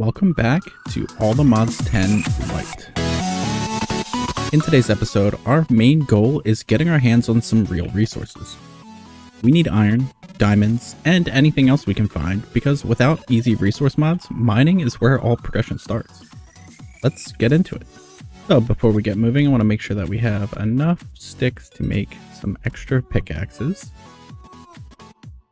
Welcome back to ATM10 Lite. In today's episode, our main goal is getting our hands on some real resources. We need iron, diamonds, and anything else we can find, because without easy resource mods, mining is where all progression starts. Let's get into it. So before we get moving, I want to make sure that we have enough sticks to make some extra pickaxes,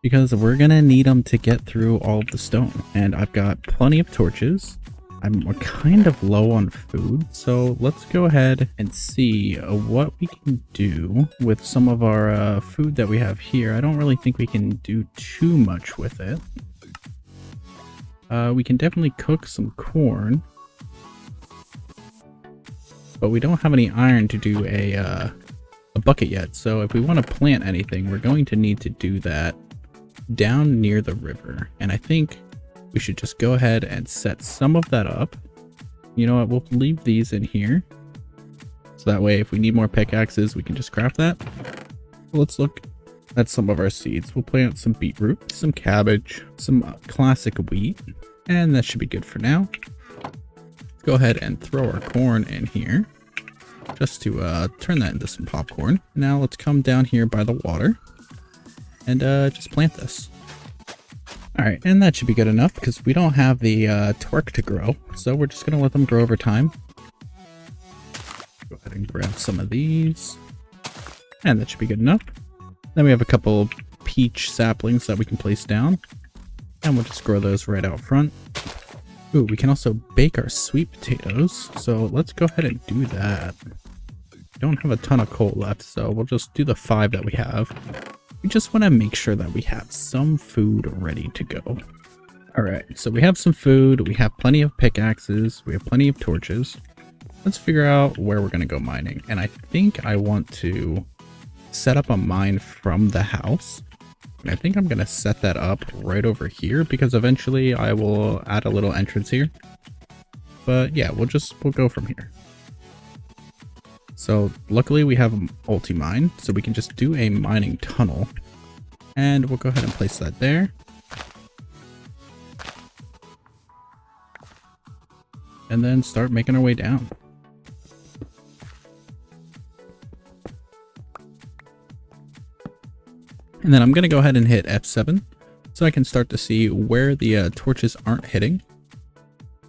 because we're gonna need them to get through all of the stone. And I've got plenty of torches. We're kind of low on food, so let's go ahead and see what we can do with some of our food that we have here. I don't really think we can do too much with it. We can definitely cook some corn, but we don't have any iron to do a bucket yet. So if we want to plant anything, we're going to need to do that down near the river. And I think we should just go ahead and set some of that up. You know what, we'll leave these in here, so that way if we need more pickaxes, we can just craft that. Let's look at some of our seeds. We'll plant some beetroot, some cabbage, some classic wheat, and that should be good for now. Let's go ahead and throw our corn in here, just to turn that into some popcorn. Now let's come down here by the water and just plant this. Alright, and that should be good enough because we don't have the twerk to grow, so we're just going to let them grow over time. Go ahead and grab some of these, and that should be good enough. Then we have a couple peach saplings that we can place down, and we'll just grow those right out front. Ooh, we can also bake our sweet potatoes, so let's go ahead and do that. We don't have a ton of coal left, so we'll just do the 5 that we have. We just want to make sure that we have some food ready to go. Alright, so we have some food, we have plenty of pickaxes, we have plenty of torches. Let's figure out where we're going to go mining. And I think I want to set up a mine from the house. And I think I'm going to set that up right over here, because eventually I will add a little entrance here. But yeah, we'll go from here. So luckily we have an multi-mine, so we can just do a mining tunnel. And we'll go ahead and place that there. And then start making our way down. And then I'm going to go ahead and hit F7 so I can start to see where the torches aren't hitting.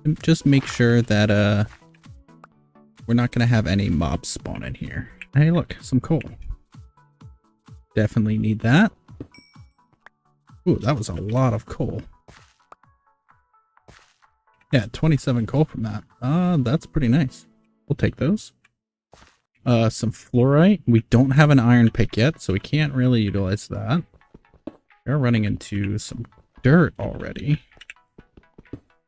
And just make sure that we're not going to have any mobs spawn in here. Hey, look, some coal. Definitely need that. Ooh, that was a lot of coal. Yeah, 27 coal from that. That's pretty nice. We'll take those. Some fluorite. We don't have an iron pick yet, so we can't really utilize that. We're running into some dirt already,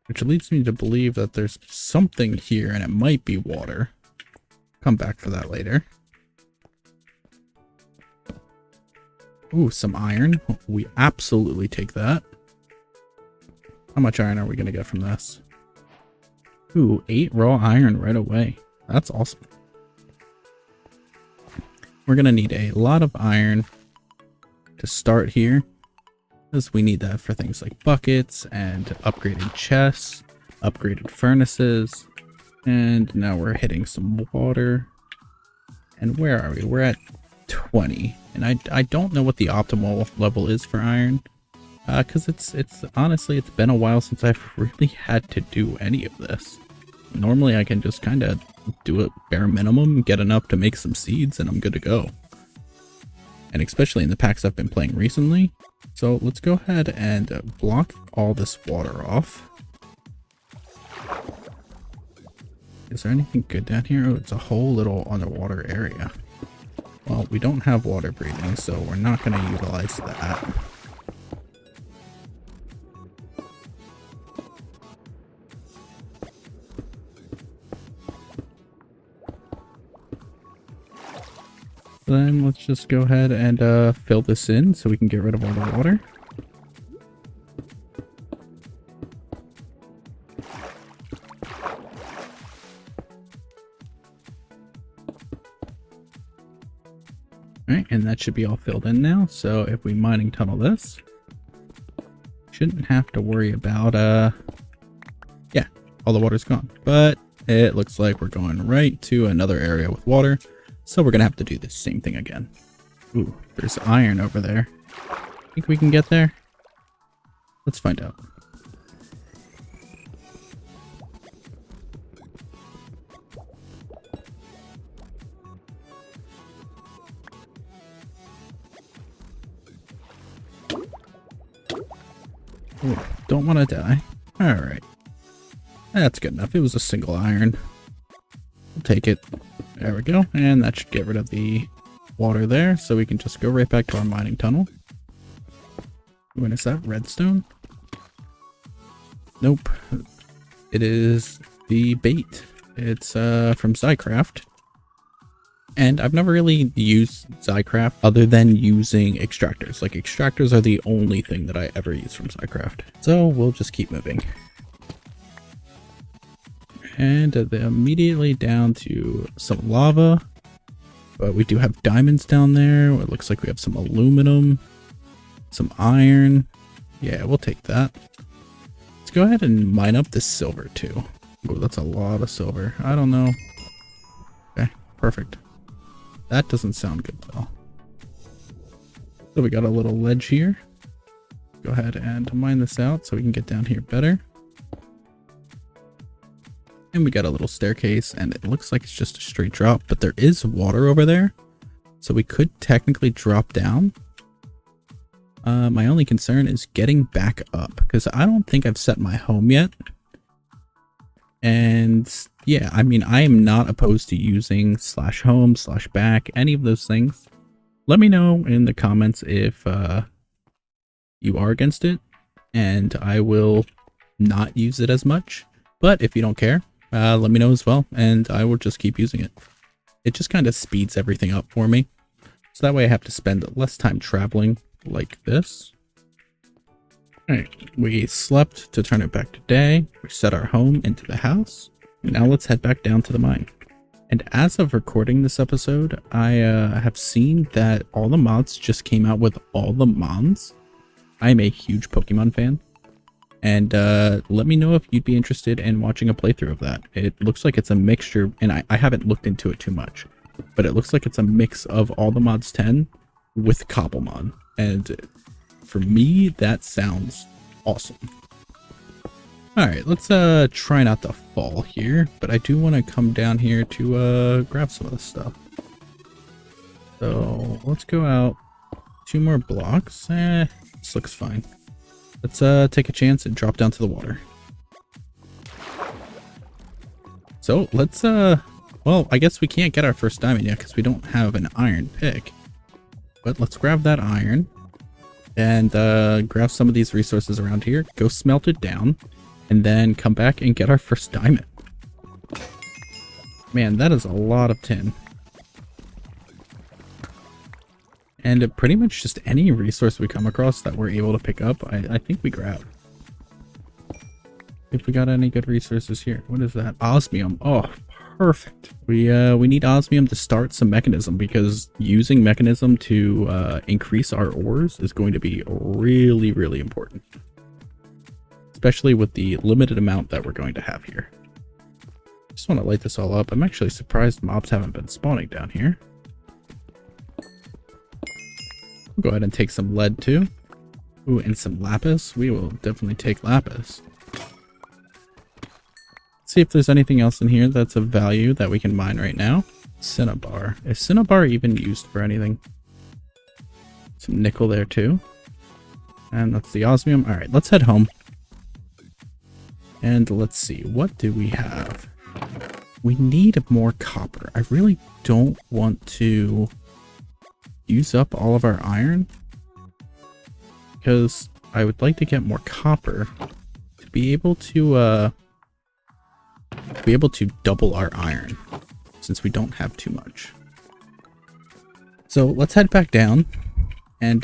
which leads me to believe that there's something here, and it might be water. Come back for that later. Ooh, some iron. We absolutely take that. How much iron are we going to get from this? Ooh, 8 raw iron right away. That's awesome. We're going to need a lot of iron to start here, because we need that for things like buckets and upgraded chests, upgraded furnaces, and now we're hitting some water. And where are we? We're at 20, and I don't know what the optimal level is for iron, because it's honestly, it's been a while since I've really had to do any of this. Normally I can just kind of do a bare minimum, get enough to make some seeds, and I'm good to go. And especially in the packs I've been playing recently. So let's go ahead and block all this water off. Is there anything good down here? Oh, it's a whole little underwater area. Well, we don't have water breathing, so we're not going to utilize that. Then let's just go ahead and fill this in so we can get rid of all the water. Alright, and that should be all filled in now. So if we mining tunnel this, shouldn't have to worry about yeah, all the water's gone. But it looks like we're going right to another area with water. So we're going to have to do the same thing again. Ooh, there's iron over there. Think we can get there? Let's find out. Ooh, don't want to die. Alright. That's good enough. It was a single iron. We'll take it. There we go. And that should get rid of the water there. So we can just go right back to our mining tunnel. When is that redstone? Nope. It is the bait. It's from Zycraft. And I've never really used Zycraft other than using extractors. Like, extractors are the only thing that I ever use from Zycraft. So we'll just keep moving. And immediately down to some lava. But we do have diamonds down there. It looks like we have some aluminum, some iron. Yeah, we'll take that. Let's go ahead and mine up this silver too. Oh, that's a lot of silver. I don't know. Okay, perfect. That doesn't sound good though. So we got a little ledge here. Go ahead and mine this out so we can get down here better. And we got a little staircase, and it looks like it's just a straight drop, but there is water over there. So we could technically drop down. My only concern is getting back up, because I don't think I've set my home yet. And yeah, I mean, I am not opposed to using /home, /back, any of those things. Let me know in the comments if you are against it, and I will not use it as much. But if you don't care, let me know as well, and I will just keep using it. It just kind of speeds everything up for me. So that way I have to spend less time traveling like this. Alright, we slept to turn it back to day. We set our home into the house. Now let's head back down to the mine. And as of recording this episode, I have seen that all the mods just came out with all the mons. I'm a huge Pokemon fan. And let me know if you'd be interested in watching a playthrough of that. It looks like it's a mixture, and I haven't looked into it too much, but it looks like it's a mix of all the mods 10 with Cobblemon. And for me, that sounds awesome. Alright, let's try not to fall here, but I do want to come down here to grab some of this stuff. So let's go out 2 more blocks. This looks fine. Let's take a chance and drop down to the water. So let's well, I guess we can't get our first diamond yet because we don't have an iron pick. But let's grab that iron and grab some of these resources around here, go smelt it down, and then come back and get our first diamond. Man, that is a lot of tin. And pretty much just any resource we come across that we're able to pick up, I think we grab. If we got any good resources here. What is that? Osmium. Oh, perfect. We need osmium to start some mechanism, because using mechanism to increase our ores is going to be really, really important. Especially with the limited amount that we're going to have here. Just want to light this all up. I'm actually surprised mobs haven't been spawning down here. We'll go ahead and take some lead too. Ooh, and some lapis. We will definitely take lapis. See if there's anything else in here that's of value that we can mine right now. Cinnabar. Is cinnabar even used for anything? Some nickel there too. And that's the osmium. Alright, let's head home. And let's see, what do we have? We need more copper. I really don't want to use up all of our iron, because I would like to get more copper to be able to double our iron, since we don't have too much. So let's head back down, and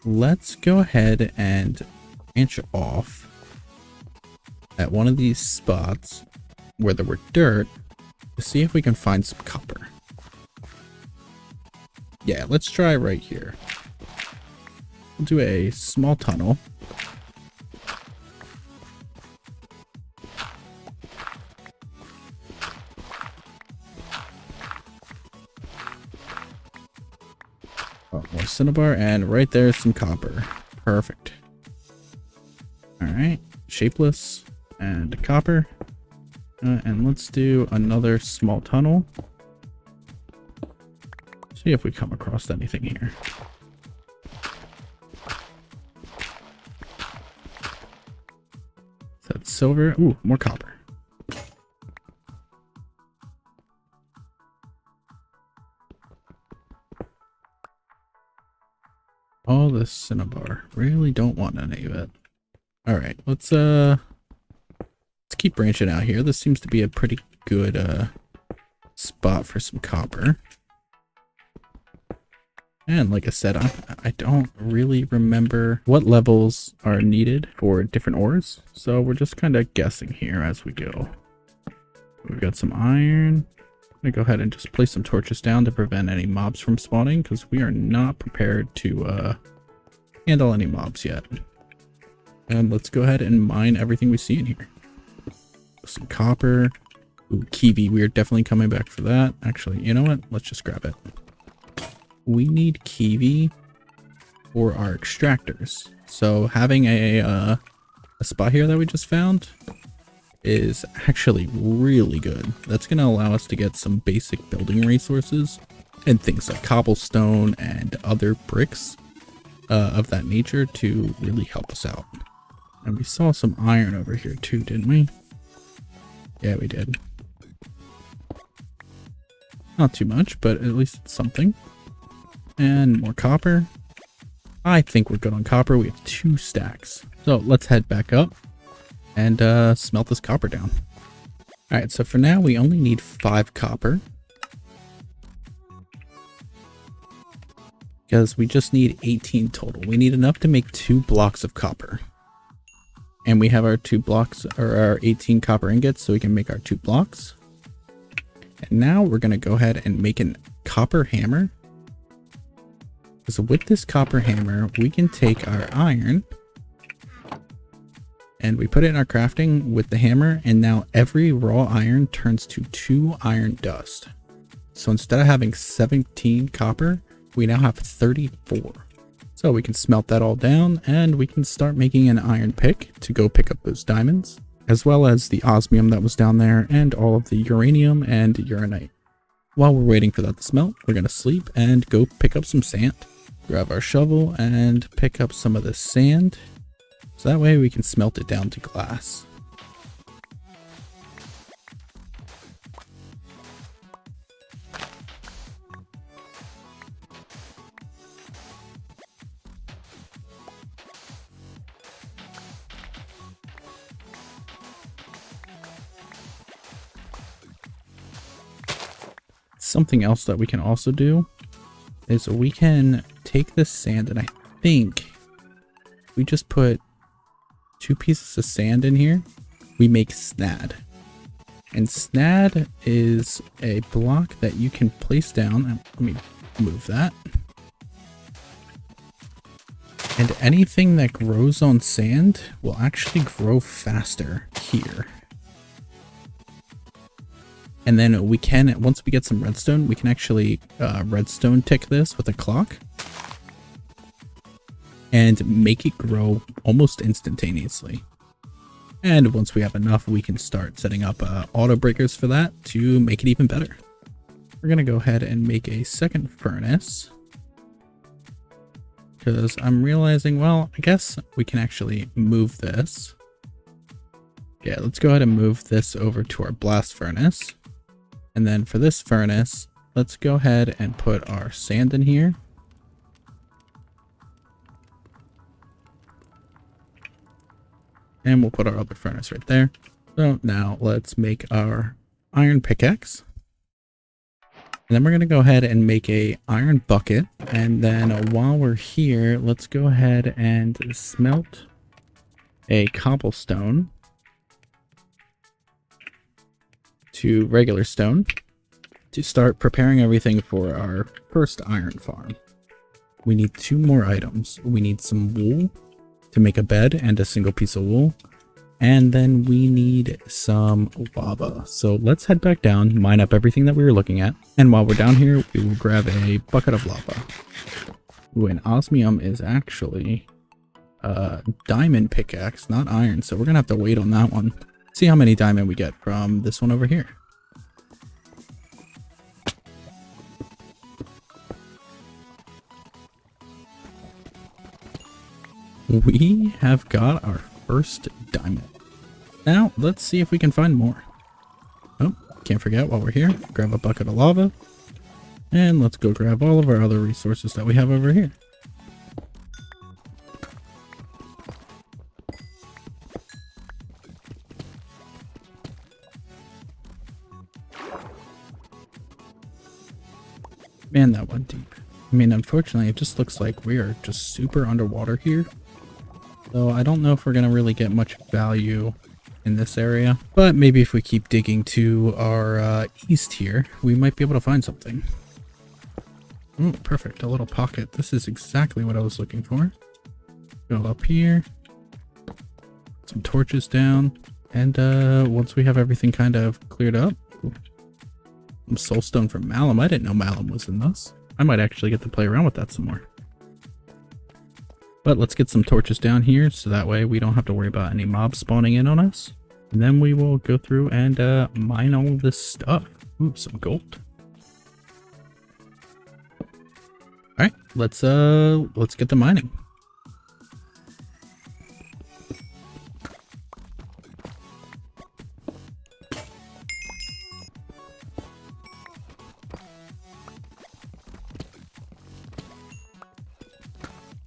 let's go ahead and branch off at one of these spots where there were dirt to see if we can find some copper. Yeah, let's try right here. We'll do a small tunnel. Oh, more cinnabar, and right there's some copper. Perfect. All right, shapeless and copper. And let's do another small tunnel. See if we come across anything here. That's silver. Ooh, more copper. All this cinnabar. Really don't want any of it. All right, let's keep branching out here. This seems to be a pretty good spot for some copper. And like I said, I don't really remember what levels are needed for different ores, so we're just kind of guessing here as we go. We've got some iron. I'm gonna go ahead and just place some torches down to prevent any mobs from spawning, because we are not prepared to handle any mobs yet. And let's go ahead and mine everything we see in here. Some copper. Ooh, kiwi. We're definitely coming back for that. Actually, you know what? Let's just grab it. We need kiwi for our extractors. So having a spot here that we just found is actually really good. That's going to allow us to get some basic building resources and things like cobblestone and other bricks of that nature to really help us out. And we saw some iron over here too, didn't we? Yeah, we did. Not too much, but at least it's something. And more copper. I think we're good on copper. We have 2 stacks. So let's head back up and smelt this copper down. All right, so for now we only need 5 copper, because we just need 18 total. We need enough to make 2 blocks of copper. And we have our 2 blocks, or our 18 copper ingots, so we can make our 2 blocks. And now we're going to go ahead and make a copper hammer. So with this copper hammer, we can take our iron and we put it in our crafting with the hammer, and now every raw iron turns to 2 iron dust. So instead of having 17 copper, we now have 34. So we can smelt that all down and we can start making an iron pick to go pick up those diamonds, as well as the osmium that was down there and all of the uranium and uranite. While we're waiting for that to smelt, we're going to sleep and go pick up some sand. Grab our shovel and pick up some of the sand, so that way we can smelt it down to glass. Something else that we can also do is we can take this sand, and I think we just put 2 pieces of sand in here. We make snad. And snad is a block that you can place down. Let me move that. And anything that grows on sand will actually grow faster here. And then we can, once we get some redstone, we can actually redstone tick this with a clock and make it grow almost instantaneously. And once we have enough, we can start setting up auto breakers for that to make it even better. We're going to go ahead and make a second furnace, because I'm realizing, well, I guess we can actually move this. Yeah, let's go ahead and move this over to our blast furnace. And then for this furnace, let's go ahead and put our sand in here. And we'll put our other furnace right there. So now let's make our iron pickaxe. And then we're going to go ahead and make a iron bucket. And then while we're here, let's go ahead and smelt a cobblestone to regular stone to start preparing everything for our first iron farm. We need 2 more items. We need some wool to make a bed and a single piece of wool. And then we need some lava. So let's head back down, mine up everything that we were looking at. And while we're down here, we will grab a bucket of lava. Ooh, and osmium is actually diamond pickaxe, not iron. So we're gonna have to wait on that one. See how many diamond we get from this one over here. We have got our first diamond. Now, let's see if we can find more. Oh, can't forget while we're here, grab a bucket of lava. And let's go grab all of our other resources that we have over here. Man, that went deep. I mean, unfortunately, it just looks like we are just super underwater here. So I don't know if we're going to really get much value in this area. But maybe if we keep digging to our east here, we might be able to find something. Oh, perfect. A little pocket. This is exactly what I was looking for. Go up here. Some torches down. And once we have everything kind of cleared up. Some soulstone from Malum. I didn't know Malum was in this. I might actually get to play around with that some more. But let's get some torches down here so that way we don't have to worry about any mobs spawning in on us. And then we will go through and mine all of this stuff. Ooh, some gold. Alright, let's get the mining.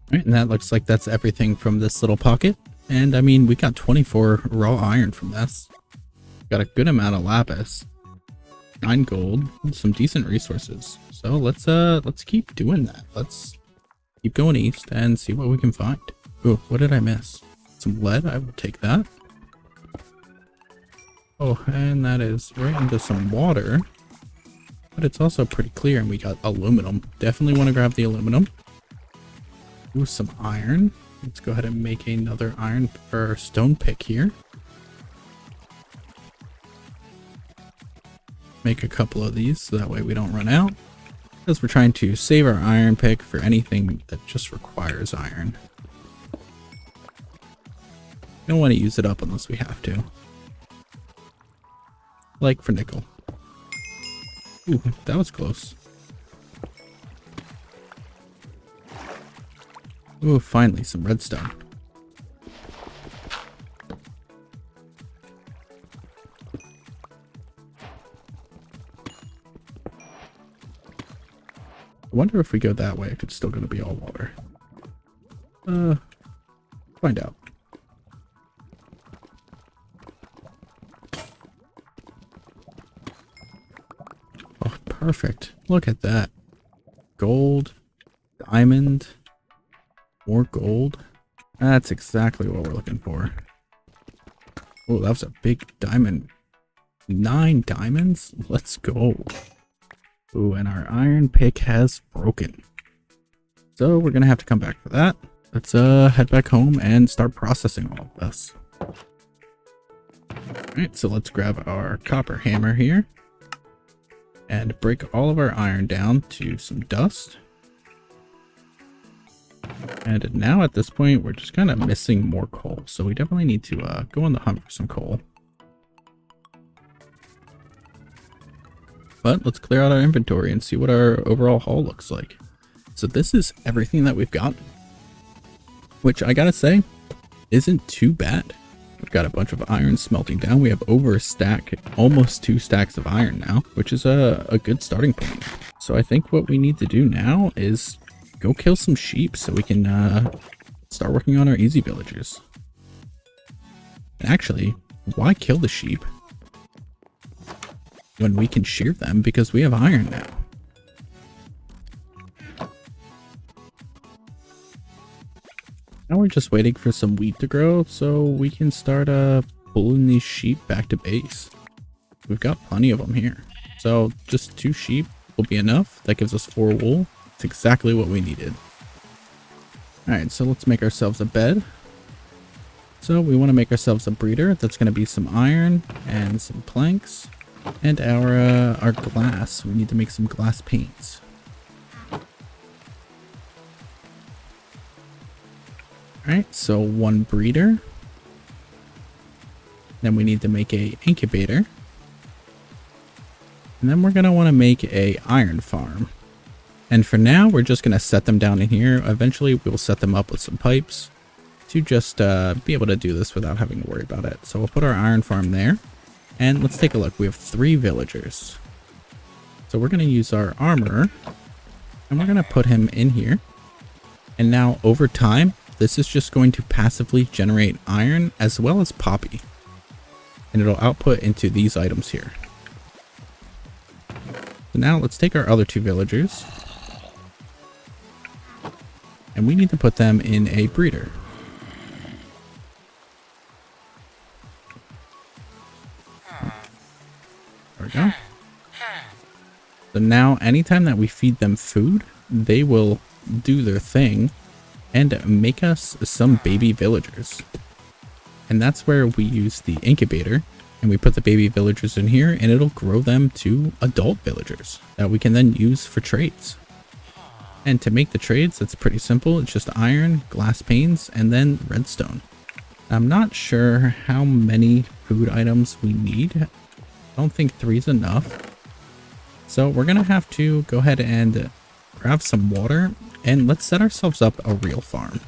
Alright, and that looks like that's everything from this little pocket. And I mean, we got 24 raw iron from this. Got a good amount of lapis. 9 gold, some decent resources. So let's keep doing that. Let's keep going east and see what we can find. Ooh, what did I miss? Some lead, I will take that. Oh, and that is right into some water. But it's also pretty clear, and we got aluminum. Definitely want to grab the aluminum. Ooh, some iron. Let's go ahead and make another iron or stone pick here. Make a couple of these so that way we don't run out. Because we're trying to save our iron pick for anything that just requires iron. We don't want to use it up unless we have to. Like for nickel. Ooh, that was close. Ooh, finally some redstone. I wonder if we go that way if it's still going to be all water. Find out. Oh, perfect. Look at that. Gold, diamond, more gold. That's exactly what we're looking for. Oh, that was a big diamond. 9 diamonds? Let's go. Ooh, and our iron pick has broken. So we're gonna have to come back for that. Let's head back home and start processing all of this. Alright, so let's grab our copper hammer here and break all of our iron down to some dust. And now at this point, we're just kind of missing more coal. So we definitely need to go on the hunt for some coal. But let's clear out our inventory and see what our overall haul looks like. So this is everything that we've got, which I gotta say isn't too bad. We've got a bunch of iron smelting down. We have over a stack, almost 2 stacks of iron now, which is a good starting point. So I think what we need to do now is go kill some sheep so we can start working on our easy villagers. Actually, why kill the sheep when we can shear them because we have iron now? Now we're just waiting for some wheat to grow so we can start pulling these sheep back to base. We've got plenty of them here. So just 2 sheep will be enough. That gives us 4 wool. It's exactly what we needed. Alright, so let's make ourselves a bed. So we want to make ourselves a breeder. That's going to be some iron and some planks. And our glass. We need to make some glass paints. Alright, so 1 breeder. Then we need to make a incubator. And then we're going to want to make a iron farm. And for now, we're just going to set them down in here. Eventually, we'll set them up with some pipes to just be able to do this without having to worry about it. So we'll put our iron farm there. And let's take a look. We have 3 villagers. So we're going to use our armorer. And we're going to put him in here. And now, over time, this is just going to passively generate iron as well as poppy. And it'll output into these items here. So now let's take our other 2 villagers. And we need to put them in a breeder. There we go. So now anytime that we feed them food, they will do their thing and make us some baby villagers. And that's where we use the incubator and we put the baby villagers in here and it'll grow them to adult villagers that we can then use for trades. And to make the trades, it's pretty simple. It's just iron, glass panes, and then redstone. I'm not sure how many food items we need. I don't think 3 is enough. So we're going to have to go ahead and grab some water and let's set ourselves up a real farm.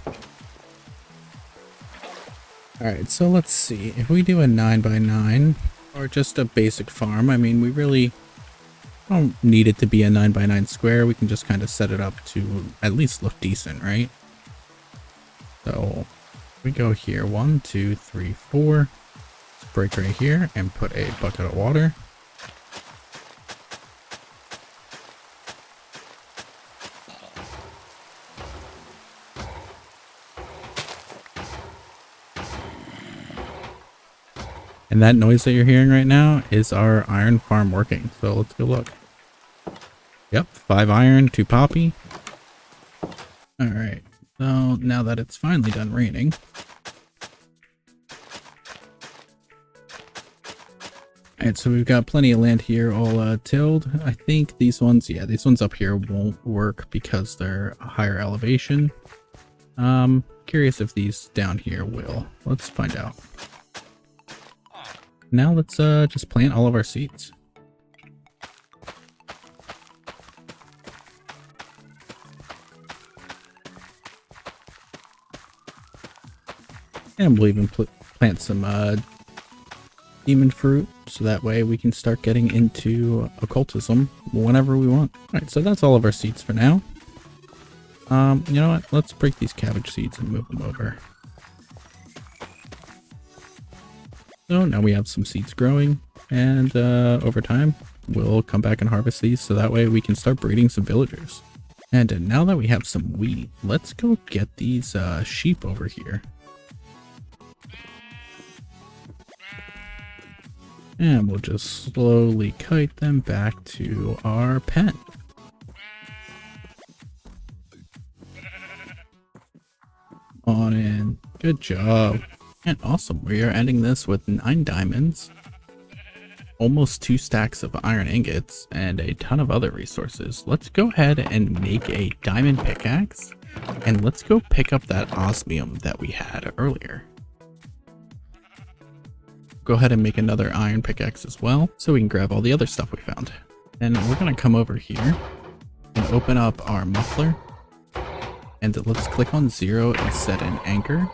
Alright, so let's see. If we do a 9x9 or just a basic farm, I mean, we really don't need it to be a 9x9 square. We can just kind of set it up to at least look decent, right? So we go here, 1, 2, 3, 4. Let's break right here and put a bucket of water. And that noise that you're hearing right now is our iron farm working. So let's go look. Yep, 5 iron, 2 poppy. Alright, so now that it's finally done raining. Alright, so we've got plenty of land here all tilled. I think these ones, yeah, these ones up here won't work because they're a higher elevation. Curious if these down here will. Let's find out. Now let's just plant all of our seeds. And we'll even plant some demon fruit, so that way we can start getting into occultism whenever we want. Alright, so that's all of our seeds for now. You know what? Let's break these cabbage seeds and move them over. So now we have some seeds growing, and over time we'll come back and harvest these so that way we can start breeding some villagers. And now that we have some wheat, let's go get these sheep over here. And we'll just slowly kite them back to our pen. On in. Good job. And awesome, we are ending this with 9 diamonds, almost 2 stacks of iron ingots, and a ton of other resources. Let's go ahead and make a diamond pickaxe, and let's go pick up that osmium that we had earlier. Go ahead and make another iron pickaxe as well, so we can grab all the other stuff we found. And we're going to come over here and open up our muffler, and let's click on 0 and set an anchor.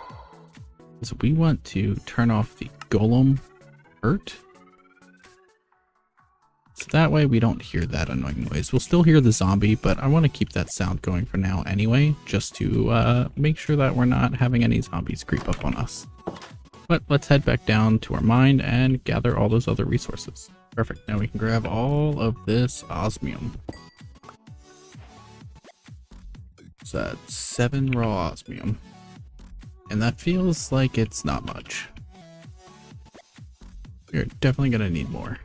So we want to turn off the golem hurt. So that way we don't hear that annoying noise. We'll still hear the zombie, but I want to keep that sound going for now anyway, just to make sure that we're not having any zombies creep up on us. But let's head back down to our mine and gather all those other resources. Perfect, now we can grab all of this osmium. So that's 7 raw osmium. And that feels like it's not much. We're definitely gonna need more.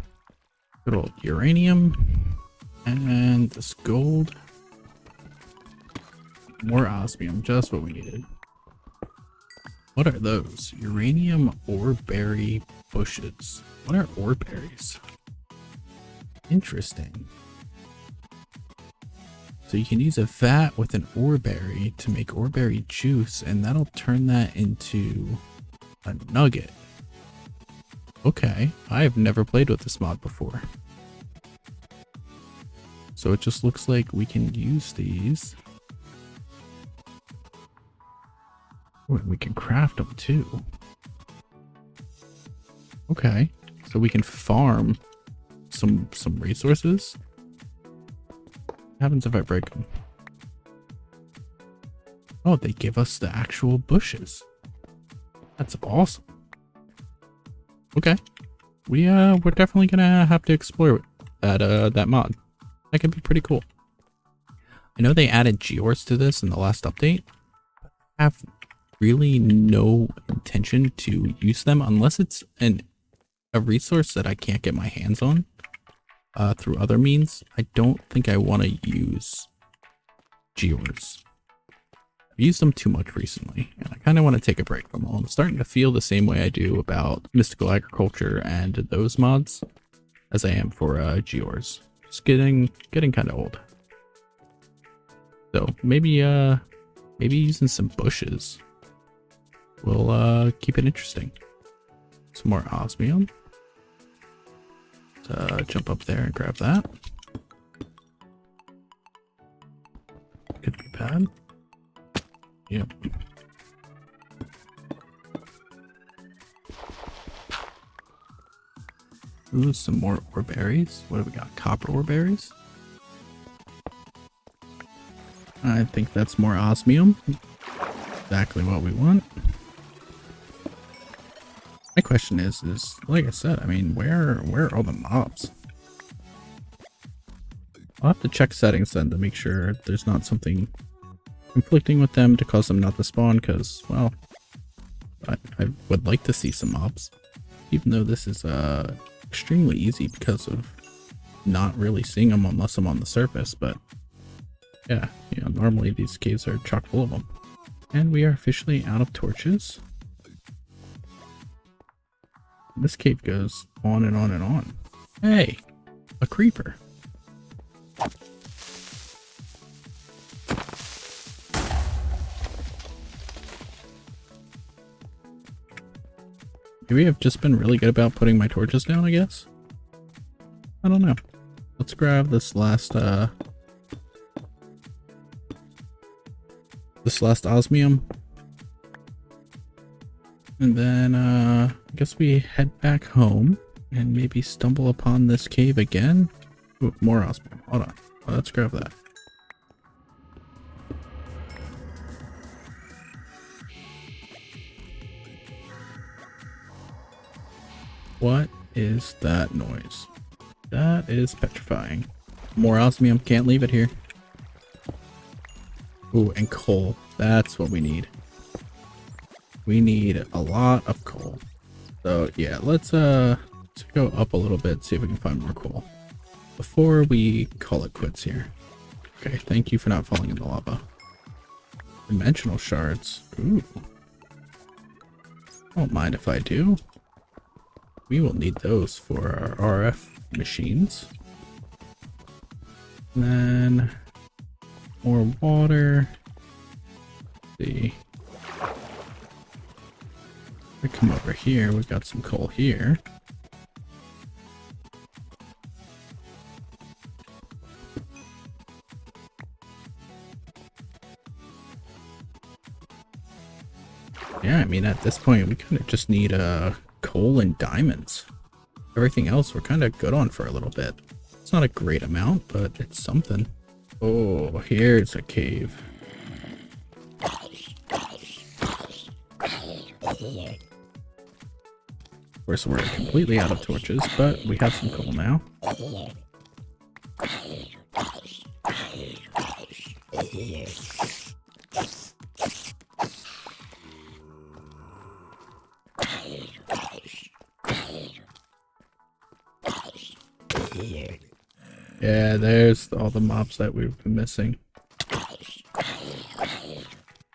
Good old uranium. And this gold. More osmium, just what we needed. What are those? Uranium ore berry bushes. What are ore berries? Interesting. So you can use a vat with an ore berry to make ore berry juice, and that'll turn that into a nugget. Okay, I have never played with this mod before. So it just looks like we can use these. Oh, and we can craft them too. Okay, so we can farm some resources. What happens if I break them? Oh, they give us the actual bushes. That's awesome. Okay, we're definitely gonna have to explore that mod. That could be pretty cool. I know they added gears to this in the last update, but I have really no intention to use them unless it's a resource that I can't get my hands on through other means. I don't think I want to use gears. I've used them too much recently, and I kind of want to take a break from them. I'm starting to feel the same way I do about mystical agriculture and those mods as I am for gears. Just getting kind of old. So maybe using some bushes will keep it interesting. Some more osmium. Let's jump up there and grab that. Could be bad. Yep. Ooh, some more ore berries. What have we got? Copper ore berries? I think that's more osmium. Exactly what we want. My question is like I said, I mean, where are all the mobs? I'll have to check settings then to make sure there's not something conflicting with them to cause them not to spawn, because, well, I would like to see some mobs, even though this is extremely easy because of not really seeing them unless I'm on the surface. But yeah, you know, normally these caves are chock full of them. And we are officially out of torches. This cave goes on and on and on. Hey, a creeper. Maybe I've just been really good about putting my torches down, I guess. I don't know. Let's grab this last osmium. And then I guess we head back home and maybe stumble upon this cave again. Ooh, more osmium. Hold on. Oh, let's grab that. What is that noise? That is petrifying. More osmium. Can't leave it here. Ooh, and coal. That's what we need. We need a lot of coal. So yeah, let's go up a little bit, see if we can find more coal before we call it quits here. Okay, thank you for not falling in the lava. Dimensional shards. Ooh. Don't mind if I do. We will need those for our RF machines. And then more water. Let's see. We come over here. We've got some coal here. Yeah, I mean, at this point, we kind of just need coal and diamonds. Everything else we're kind of good on for a little bit. It's not a great amount, but it's something. Oh, here's a cave. Of course, we're completely out of torches, but we have some coal now. Yeah, there's all the mobs that we've been missing.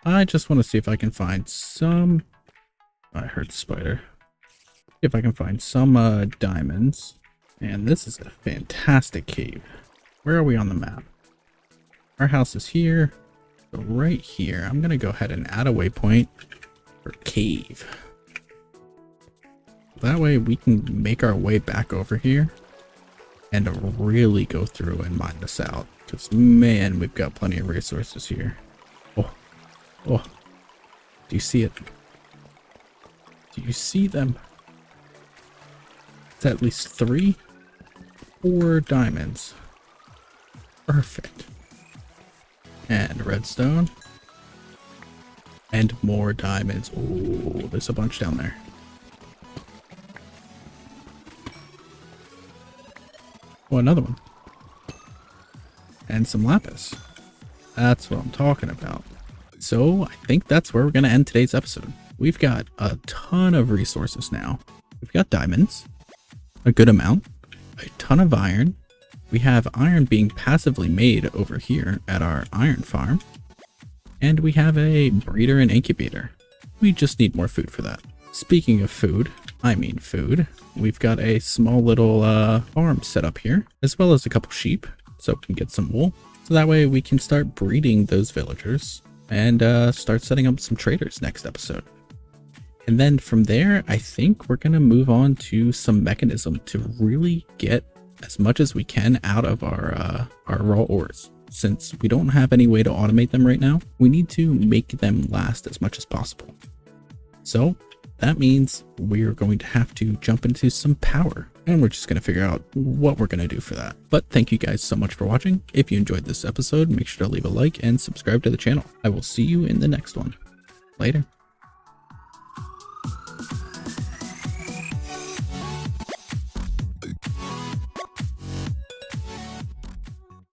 I just want to see if I can find some... I heard the spider. See if I can find some diamonds. And this is a fantastic cave. Where are we on the map? our house is here. So right here, I'm going to go ahead and add a waypoint for cave. That way we can make our way back over here and really go through and mine this out. Because, man, we've got plenty of resources here. Oh, oh, do you see it? Do you see them? It's at least 4 diamonds. Perfect. And redstone. And more diamonds. Oh, there's a bunch down there. Oh, another one. And some lapis. That's what I'm talking about. So I think that's where we're going to end today's episode. We've got a ton of resources now. We've got diamonds, a good amount, a ton of iron. We have iron being passively made over here at our iron farm. And we have a breeder and incubator. We just need more food for that. Speaking of food, we've got a small little farm set up here, as well as a couple sheep, so we can get some wool. So that way we can start breeding those villagers and start setting up some traders next episode. And then from there, I think we're going to move on to some mechanism to really get as much as we can out of our raw ores. Since we don't have any way to automate them right now, we need to make them last as much as possible. So that means we're going to have to jump into some power, and we're just going to figure out what we're going to do for that. But thank you guys so much for watching. If you enjoyed this episode, make sure to leave a like and subscribe to the channel. I will see you in the next one. Later.